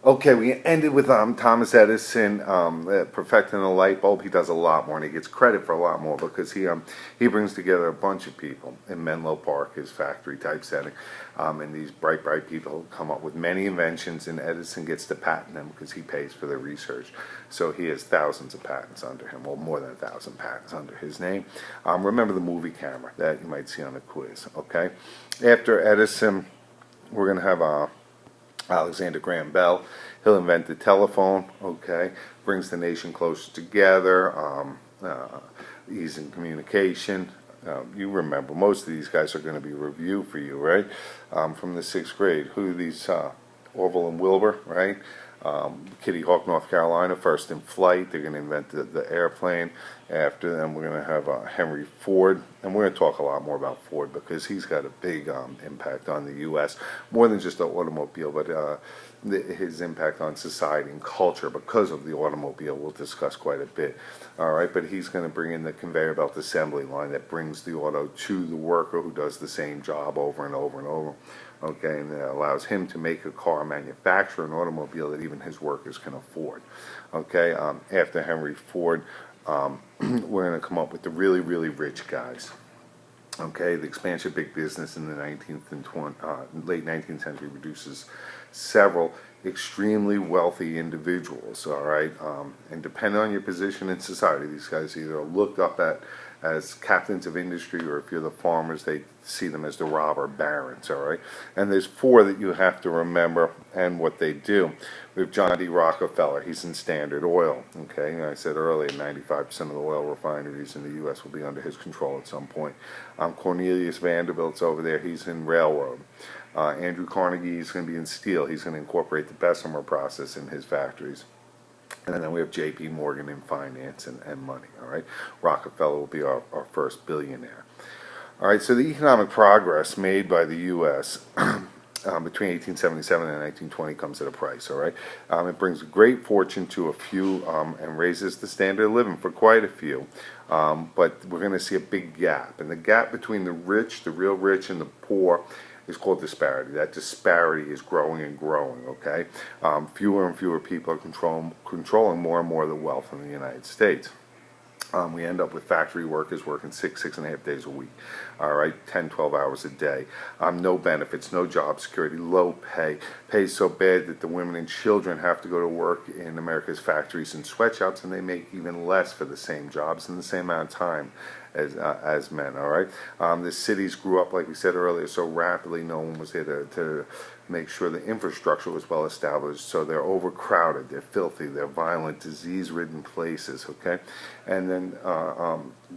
Okay, we ended with Thomas Edison perfecting the light bulb. He does a lot more, and he gets credit for a lot more because he brings together a bunch of people in Menlo Park, his factory type setting, and these bright people come up with many inventions, and Edison gets to patent them because he pays for their research. So he has thousands of patents under him, well, more than 1,000 patents under his name. Remember the movie camera that you might see on the quiz. Okay, after Edison, we're going to have Alexander Graham Bell. He'll invent the telephone, okay, brings the nation closer together, ease in communication. You remember, most of these guys are going to be review for you, right, from the 6th grade. Who are these? Orville and Wilbur, right? Kitty Hawk, North Carolina, first in flight. They're going to invent the airplane. After them, we're going to have Henry Ford, and we're going to talk a lot more about Ford because he's got a big impact on the U.S., more than just the automobile, but his impact on society and culture because of the automobile we'll discuss quite a bit. All right, but he's going to bring in the conveyor belt assembly line that brings the auto to the worker who does the same job over and over and over. Okay, and that allows him to make a car, manufacture an automobile that even his workers can afford. Okay, after Henry Ford, we're going to come up with the really rich guys. Okay, the expansion of big business in the 19th and late 19th century produces several extremely wealthy individuals. All right, and depending on your position in society, these guys either are looked up at as captains of industry, or if you're the farmers, they see them as the robber barons. All right, and there's 4 that you have to remember and what they do. We have John D. Rockefeller. He's in Standard Oil. Okay, and I said earlier, 95% of the oil refineries in the U.S. will be under his control at some point. Cornelius Vanderbilt's over there. He's in railroad. Andrew Carnegie is going to be in steel. He's going to incorporate the Bessemer process in his factories. And then we have J.P. Morgan in finance and money. All right, Rockefeller will be our first billionaire. All right, so the economic progress made by the U.S. Between 1877 and 1920 comes at a price. All right, it brings great fortune to a few and raises the standard of living for quite a few. But we're going to see a big gap, and the gap between the rich, the real rich, and the poor is called disparity. That disparity is growing and growing, okay? Fewer and fewer people are controlling more and more of the wealth in the United States. We end up with factory workers working 6.5 days a week, all right, 10, 12 hours a day. No benefits, no job security, low pay so bad that the women and children have to go to work in America's factories and sweatshops, and they make even less for the same jobs in the same amount of time as men, all right? The cities grew up, like we said earlier, so rapidly, no one was there to make sure the infrastructure was well established, so they're overcrowded, they're filthy, they're violent, disease-ridden places, okay? And then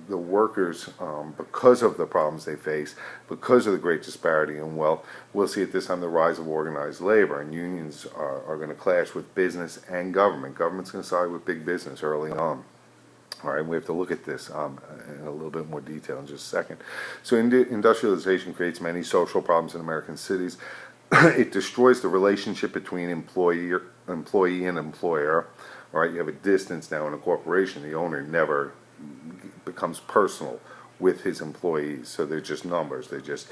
the workers, because of the problems they face, because of the great disparity in wealth, we'll see at this time the rise of organized labor, and unions are going to clash with business and government. Government's going to side with big business early on. All right, we have to look at this in a little bit more detail in just a second. So industrialization creates many social problems in American cities. It destroys the relationship between employee and employer. All right, you have a distance now in a corporation. The owner never becomes personal with his employees, so they're just numbers. They're just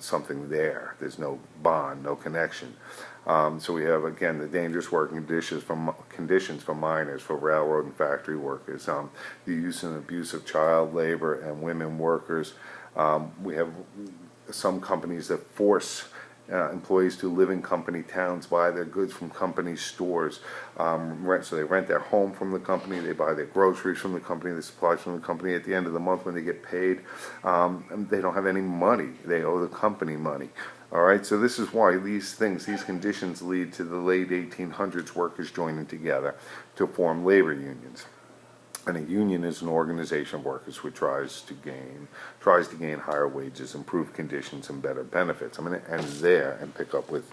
something there. There's no bond, no connection. So we have, again, the dangerous working conditions for miners, for railroad and factory workers, the use and abuse of child labor and women workers. We have some companies that force employees to live in company towns, buy their goods from company stores, so they rent their home from the company, they buy their groceries from the company, the supplies from the company. At the end of the month when they get paid, they don't have any money. They owe the company money. All right, so this is why these conditions lead to the late 1800s workers joining together to form labor unions. And a union is an organization of workers who tries to gain higher wages, improved conditions, and better benefits. I'm going to end there and pick up with